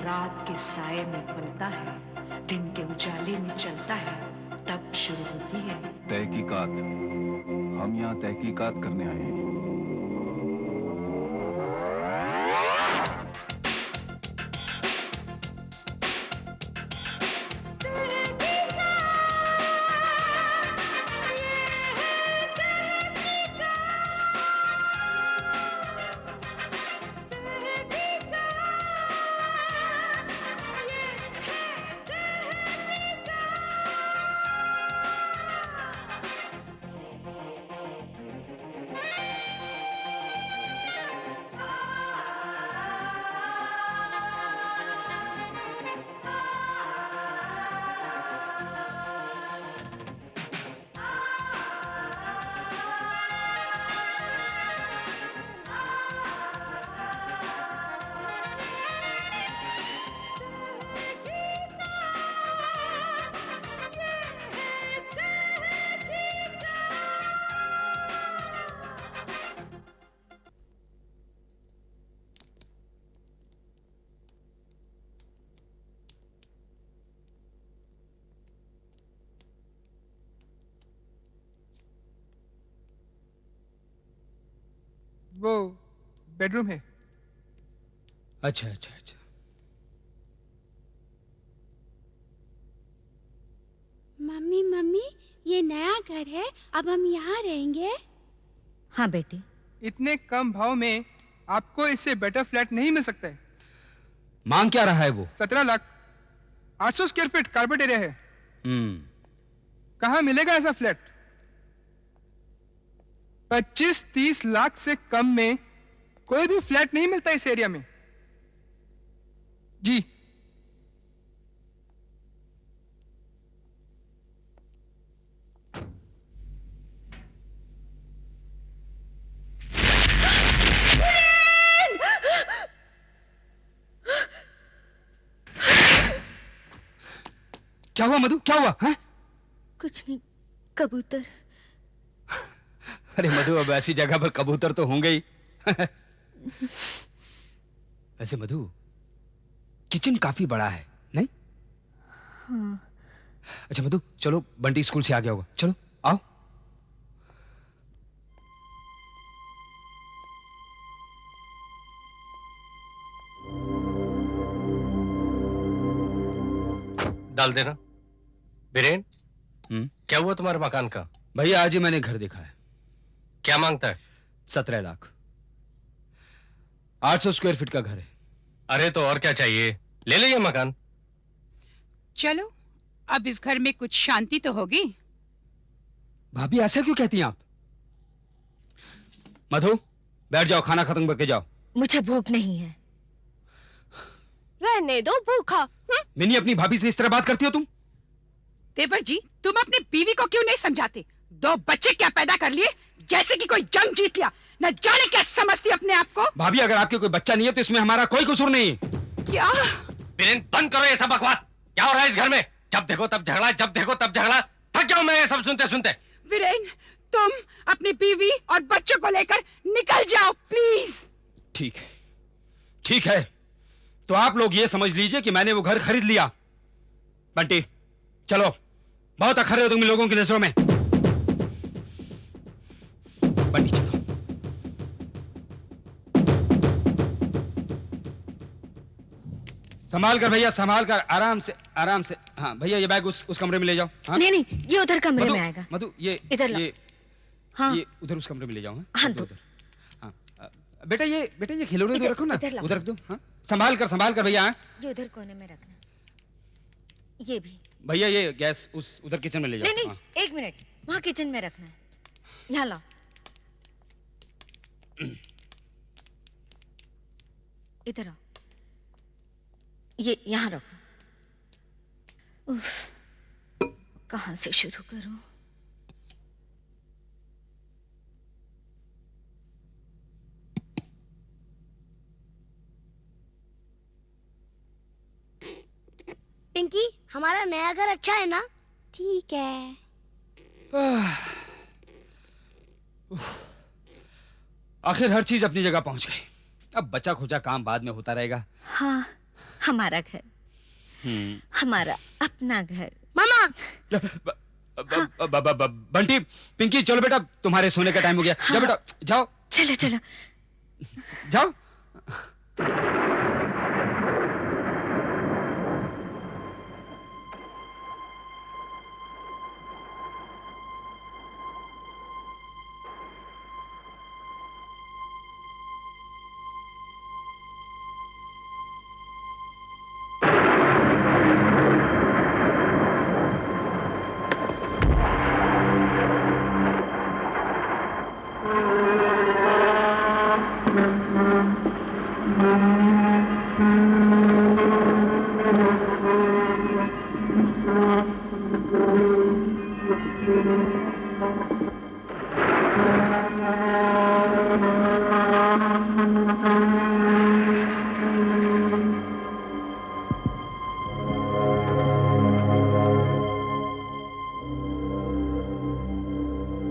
रात के साये में पलता है, दिन के उजाले में चलता है, तब शुरू होती है तहकीकात। हम यहाँ तहकीकात करने आए हैं। वो बेडरूम है। अच्छा अच्छा अच्छा। मम्मी मम्मी, ये नया घर है, अब हम यहाँ रहेंगे। हाँ बेटी। इतने कम भाव में आपको इससे बेटर फ्लैट नहीं मिल सकता है। मांग क्या रहा है वो? 17 lakh, 800 square feet carpet area है। कहाँ मिलेगा ऐसा फ्लैट? 25-30 लाख से कम में कोई भी फ्लैट नहीं मिलता इस एरिया में जी। क्या हुआ मधु, क्या हुआ? है? कुछ नहीं, कबूतर। अरे मधु, अब ऐसी जगह पर कबूतर तो होंगे ही। वैसे मधु, किचन काफी बड़ा है नहीं? हाँ। अच्छा मधु, चलो, बंटी स्कूल से आ गया होगा, चलो आओ। डाल देना। बीरेन, क्या हुआ तुम्हारे मकान का? भैया आज ही मैंने घर देखा है। क्या मांगता है? 17 लाख, 800 स्क्वायर फीट का घर है। अरे तो और क्या चाहिए, ले ले ये मकान। चलो, अब इस घर में कुछ शांति तो होगी। भाभी ऐसा क्यों कहती हैं आप? मधु, बैठ जाओ, खाना खत्म करके जाओ। मुझे भूख नहीं है। रहने दो भूखा। मिनी, अपनी भाभी से इस तरह बात करती हो तुम? देवर जी, तुम अपनी बीवी को क्यों नहीं समझाते? 2 बच्चे क्या पैदा कर लिए, जैसे कि कोई जंग जीत लिया। न जाने क्या समझती अपने आप को। भाभी, अगर आपके कोई बच्चा नहीं है तो इसमें हमारा कोई कसूर नहीं है। क्या? बीरेन, बंद करो ये सब बकवास। क्या हो रहा है इस घर में? जब देखो तब झगड़ा, जब देखो तब झगड़ा। थक गया हूं मैं ये सब सुनते सुनते। वीरेन, तुम अपनी बीवी और बच्चों को लेकर निकल जाओ प्लीज। ठीक है, ठीक है, तो आप लोग ये समझ लीजिए कि मैंने वो घर खरीद लिया। बंटी, चलो, बहुत अखरे हो तुम लोगों की नजरों में। बंटी चलो। संभाल कर भैया, संभाल कर, आराम से आराम से। हाँ भैया, ये बैग उस कमरे में ले जाओ। हाँ? नहीं नहीं, ये उधर कमरे में आएगा। मधु, ये इधर ला। ये, हाँ। ये उधर उस कमरे में ले जाओ। हाँ, दो दो। उधर। हाँ, बेटा ये खिलौने उधर रखो ना, इधर लाओ। उधर रख दो। हाँ, संभाल कर भैया। हाँ? ये उधर कोने में रखना। ये भी। भैया ये गैस उस उधर किचन में ले जाओ। नहीं नहीं, हाँ। 1 मिनट, वहाँ किचन में रखना है। यहाँ लाओ। इधर आओ, ये यहाँ रखो। उफ, कहाँ से शुरू करूं? पिंकी, हमारा नया घर अच्छा है ना? ठीक है। आखिर हर चीज अपनी जगह पहुंच गई। अब बचा खुचा काम बाद में होता रहेगा। हाँ, हमारा घर, हमारा अपना घर। मामा बंटी, पिंकी, चलो बेटा, तुम्हारे सोने का टाइम हो गया। जाओ बेटा, जाओ चलो चलो। जाओ।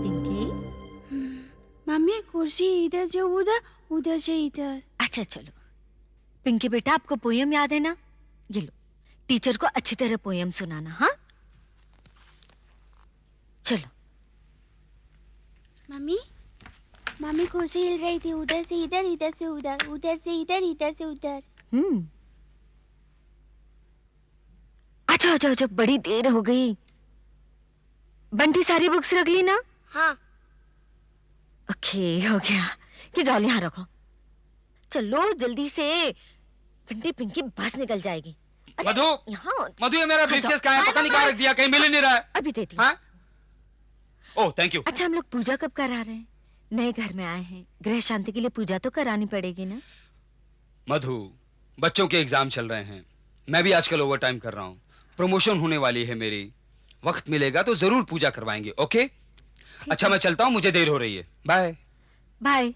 पिंकी, मम्मी कुर्सी इधर से उधर, उधर से इधर। अच्छा चलो। पिंकी बेटा, आपको पोयम याद है ना? ये लो, टीचर को अच्छी तरह पोयम सुनाना। हाँ, चलो। मम्मी मम्मी कुर्सी हिल रही थी, उधर से इधर, इधर से उधर, उधर से इधर, इधर से उधर। अच्छा अच्छा अच्छा, बड़ी देर हो गई। बंटी सारी बुक्स रख ली ना? हाँ। ओके, हो गया। कि डॉल यहाँ रखो। चलो जल्दी से, बंटी पिंकी बस निकल जाएगी। अरे, मधु, यहाँ मधु, ये मेरा हाँ, ब्रीफकेस जाओ। कहाँ है? पता नहीं कहाँ रख दिया, कहीं मिल ही नहीं रहा है। अभी देती। हाँ? ओह, थैंक यू। अच्छा, हम लोग पूजा कब करा रहे हैं? नए घर में आए हैं, ग्रह शांति के लिए पूजा तो करानी पड़ेगी ना? मधु, बच्चों के एग्जाम चल रहे हैं, मैं भी आजकल ओवर टाइम कर रहा हूँ, प्रमोशन होने वाली है मेरी, वक्त मिलेगा तो जरूर पूजा करवाएंगे। ओके? अच्छा, मैं चलता हूँ, मुझे देर हो रही है। Bye bye.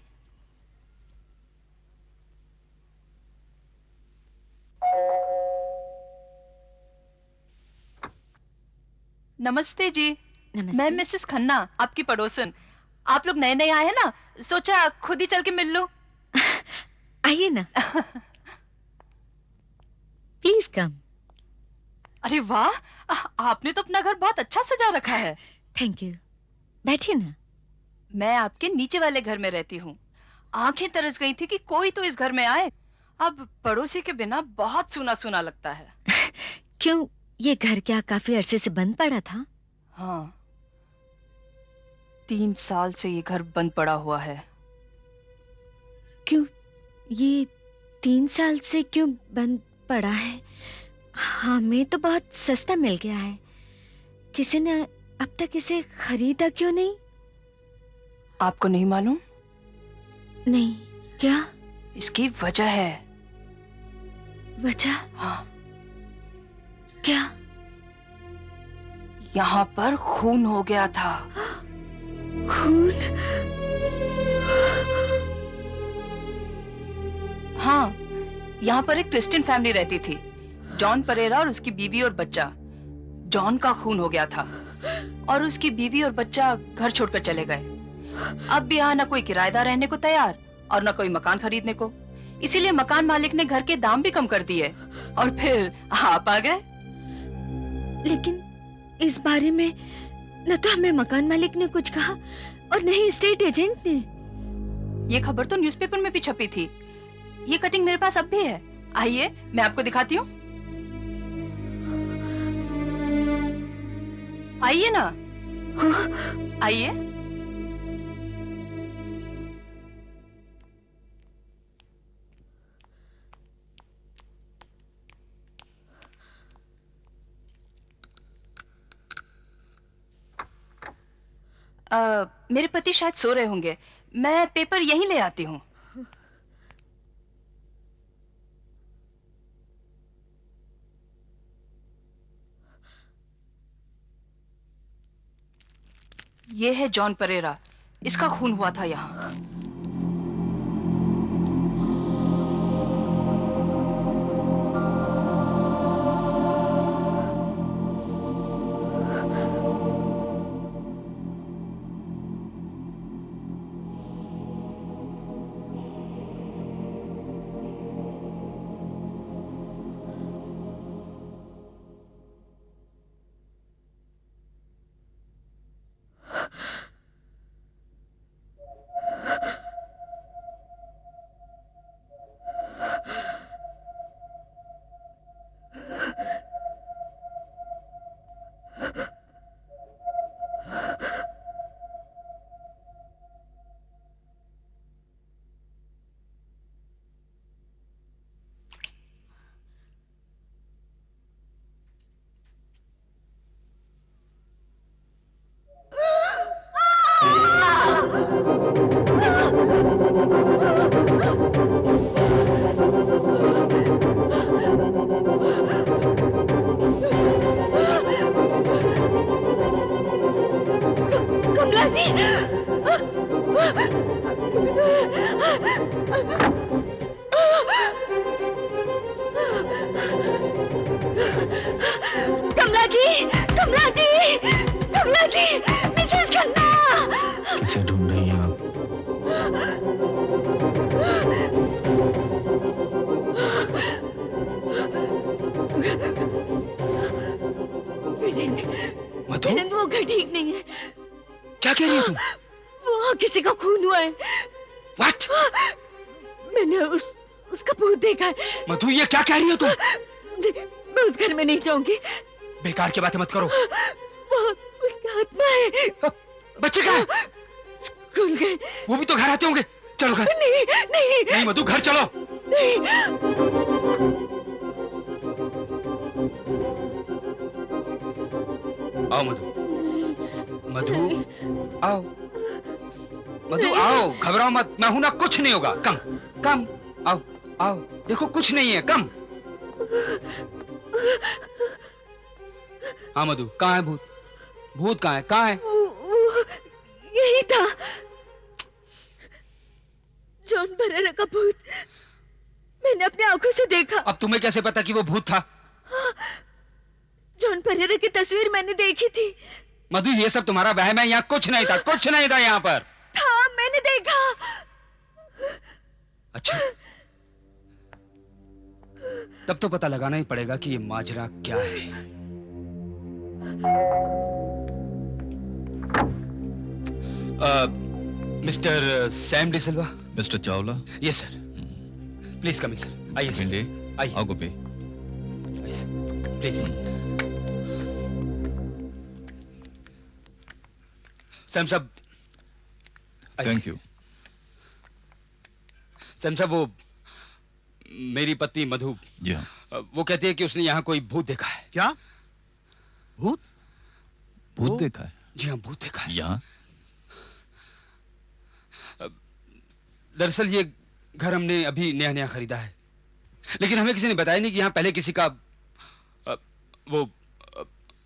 नमस्ते जी। नमस्ते। मैं मिसेस खन्ना, आपकी पड़ोसन। आप लोग नए नए आए हैं ना, सोचा खुद ही चल के मिल लो। आइए ना। Please come. अरे वाह, आपने तो अपना घर बहुत अच्छा सजा रखा है। Thank you. बैठिए ना। मैं आपके नीचे वाले घर में रहती हूँ। आंखें तरस गई थी कि कोई तो इस घर में आए। अब पड़ोसी के बिना बहुत सूना सूना लगता है। क्यों, ये घर क्या काफी अरसे से बंद पड़ा था? हाँ, 3 साल से ये घर बंद पड़ा हुआ है। क्यों, ये 3 साल से क्यों बंद पड़ा है? हमें तो बहुत सस्ता मिल गया है, किसी ने अब तक इसे खरीदा क्यों नहीं? आपको नहीं मालूम? नहीं। क्या इसकी वजह है। वजह? हाँ, क्या? यहाँ पर खून हो गया था। खून? हाँ, यहाँ पर एक क्रिश्चियन फैमिली रहती थी, जॉन परेरा और उसकी बीवी और बच्चा। जॉन का खून हो गया था और उसकी बीवी और बच्चा घर छोड़कर चले गए। अब भी यहाँ न कोई किराएदार रहने को तैयार और न कोई मकान खरीदने को, इसीलिए मकान मालिक ने घर के दाम भी कम कर दिए और फिर आप आ गए। लेकिन इस बारे में न तो हमें मकान मालिक ने कुछ कहा और न ही स्टेट एजेंट ने। ये खबर तो न्यूज़पेपर में भी छपी थी। ये कटिंग मेरे पास अब भी है, आइए मैं आपको दिखाती हूँ। आइए ना। आइए। मेरे पति शायद सो रहे होंगे, मैं पेपर यहीं ले आती हूँ। ये है जॉन परेरा, इसका खून हुआ था यहाँ। कमला जी, मिसेस खन्ना। किसे ढूंढ रही हैं आप? मधु, वीरेंद्र, वो घर ठीक नहीं है। क्या कह रही है तुम? वहाँ किसी का खून हुआ है। What? मैंने उसका भूत देखा है। मधु, ये क्या कह रही हो तुम? मैं उस घर में नहीं जाऊंगी। बेकार की बातें मत करो। वहाँ उसका आत्मा है। बच्चे कहाँ? स्कूल गए। वो भी तो घर आते होंगे। चलो घर। नहीं नहीं नहीं मधु, घर चलो। नहीं। आओ मधु, मधु आओ, मधु आओ, घबराओ मत, मैं हूं ना, कुछ नहीं होगा। कम कम, आओ आओ, देखो कुछ नहीं है, कम। हाँ मधु, कहाँ है भूत? भूत कहाँ है? कहाँ है? वो यही था, जॉन परेरा का भूत। मैंने अपनी आंखों से देखा। अब तुम्हें कैसे पता कि वो भूत था? जॉन परेरा की तस्वीर मैंने देखी थी। मधु, ये सब तुम्हारा वहम है, यहाँ कुछ नहीं था, कुछ नहीं था यहाँ पर। था, मैंने देखा। अच्छा, तब तो पता लगाना ही पड़ेगा कि ये माजरा क्या है। Mister Sam D'Silva. Mister Chawla. Yes sir, please come in sir. आइए सर, आइए। आओ गोपी। आइए सर, प्लीज। सैम साहब। Thank you. सैम साहब, वो मेरी पत्नी मधु, जी हाँ। वो कहती है कि उसने यहाँ कोई भूत देखा है। क्या? भूत? भूत देखा है? जी हाँ, भूत देखा है। यहाँ? दरअसल ये घर हमने अभी नया नया खरीदा है, लेकिन हमें किसी ने बताया नहीं कि यहाँ पहले किसी का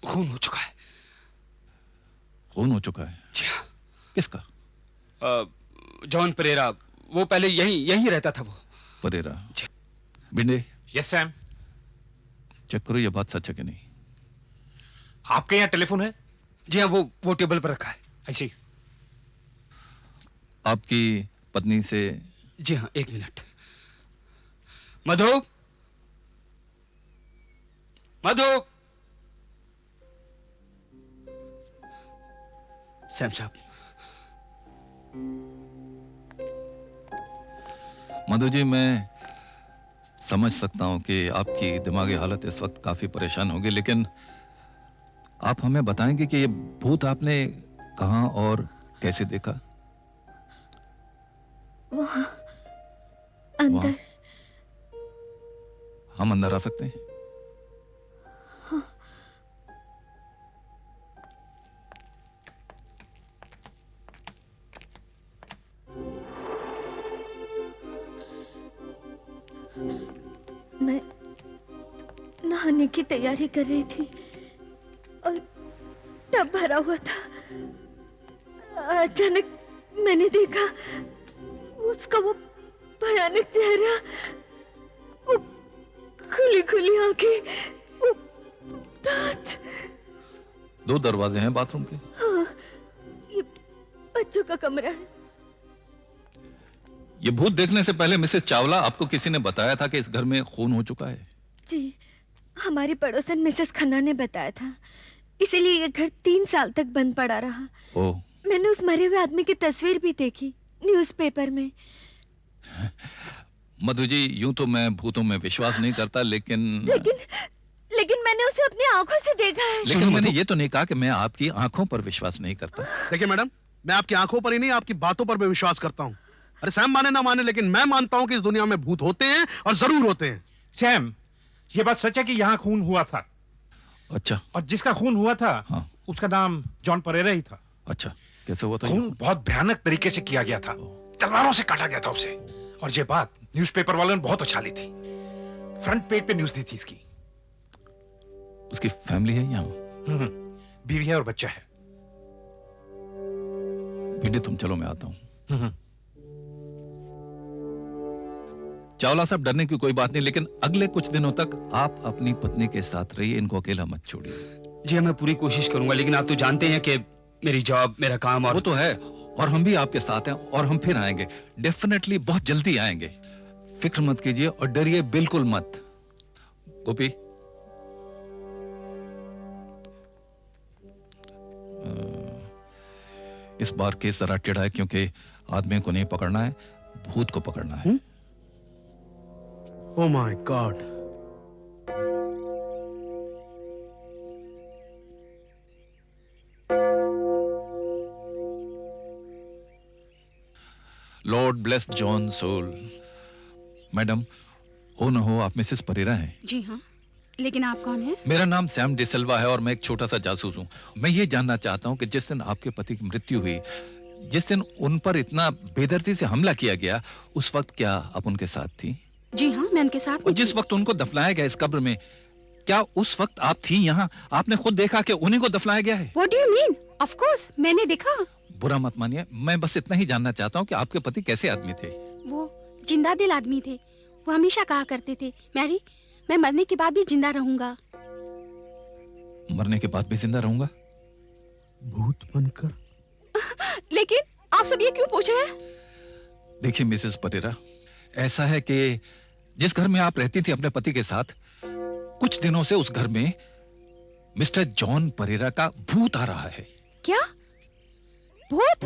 खून हो चुका है। खून हो चुका है? जी हाँ। किसका? जॉन परेरा, वो पहले यहीं रहता था वो। परेरा? जी। बिंडे, यस सैम। चेक करो ये बात सच है कि नहीं। आपके यहाँ टेलीफोन है? जी हाँ, वो टेबल पर रखा है। ऐसी। आपकी पत्नी से? जी हाँ, एक मिनट। मधु, मधु। सैम साहब। मधु जी, मैं समझ सकता हूं कि आपकी दिमागी हालत इस वक्त काफी परेशान होगी, लेकिन आप हमें बताएंगे कि ये भूत आपने कहां और कैसे देखा? वहाँ अंदर। वहाँ? हम अंदर आ सकते हैं? मैं नहाने की तैयारी कर रही थी और टब भरा हुआ था। अचानक मैंने देखा उसका वो भयानक चेहरा, वो खुली खुली आंखें, वो दांत। 2 दरवाजे हैं बाथरूम के? हाँ, ये बच्चों का कमरा है। ये भूत देखने से पहले मिसेस चावला, आपको किसी ने बताया था कि इस घर में खून हो चुका है? जी, हमारी पड़ोसन मिसेस खन्ना ने बताया था, इसीलिए ये घर 3 साल तक बंद पड़ा रहा। ओह। मैंने उस मरे हुए आदमी की तस्वीर भी देखी न्यूज़पेपर में। मधु जी, यूं तो मैं भूतों में विश्वास नहीं करता, लेकिन मैंने उसे अपनी आंखों से देखा है। लेकिन मैंने ये तो नहीं कहा कि मैं आपकी आंखों पर विश्वास नहीं करता। देखिए मैडम, मैं आपकी आंखों पर ही नहीं, आपकी बातों पर भी विश्वास करता हूँ। अरे सैम माने ना माने, लेकिन मैं मानता हूँ कि इस दुनिया में भूत होते हैं और जरूर होते हैं। सैम, ये बात सच है कि यहाँ खून हुआ था। अच्छा। और जिसका खून हुआ था, हाँ। उसका नाम जॉन परेरा ही था। अच्छा, कैसे हुआ था? खून बहुत भयानक तरीके से किया गया था, तलवारों से काटा गया था उसे। और ये बात न्यूज़पेपर वालों ने बहुत उछाली थी, फ्रंट पेज पे न्यूज़ दी थी इसकी। उसकी फैमिली है यहाँ? बीवी है और बच्चा है। बेटे तुम चलो, मैं आता हूँ। चावला साहब, डरने की कोई बात नहीं, लेकिन अगले कुछ दिनों तक आप अपनी पत्नी के साथ रहिए, इनको अकेला मत छोड़िए। जी हाँ, मैं पूरी कोशिश करूंगा, लेकिन आप तो जानते हैं कि मेरी जॉब, मेरा काम और वो तो है, और हम भी आपके साथ हैं, और हम फिर आएंगे, डेफिनेटली बहुत जल्दी आएंगे। फिक्र मत कीजिए और डरिए बिल्कुल मत। गोपी, इस बार केस जरा टेढ़ा है क्योंकि आदमी को नहीं पकड़ना है, भूत को पकड़ना है। Oh my God. Lord bless John soul. Madam, हो न हो आप मिसेस परेरा हैं? जी हाँ, लेकिन आप कौन हैं? मेरा नाम सैम डिसिल्वा है और मैं एक छोटा सा जासूस हूँ। मैं ये जानना चाहता हूँ कि जिस दिन आपके पति की मृत्यु हुई, जिस दिन उन पर इतना बेदर्दी से हमला किया गया, उस वक्त क्या आप उनके साथ थी? जी हाँ, मैं उनके साथ और जिस वक्त उनको दफनाया गया इस कब्र में, क्या उस वक्त आप थी यहाँ? आपने खुद देखा कि उन्हीं को दफनाया गया है? What do you mean? Of course, मैंने देखा। बुरा मत मानिए, मैं बस इतना ही जानना चाहता हूँ कि आपके पति कैसे आदमी थे? वो जिंदा दिल आदमी थे। वो हमेशा कहा करते थे, मैरी, मैं मरने के बाद भी जिंदा रहूंगा। मरने के बाद भी जिंदा रहूंगा? भूत बनकर? लेकिन आप सब ये क्यों पूछ रहे हैं? देखिए मिसेस परेरा, ऐसा है कि जिस घर में आप रहती थी अपने पति के साथ, कुछ दिनों से उस घर में मिस्टर जॉन परेरा का भूत आ रहा है। क्या? भूत?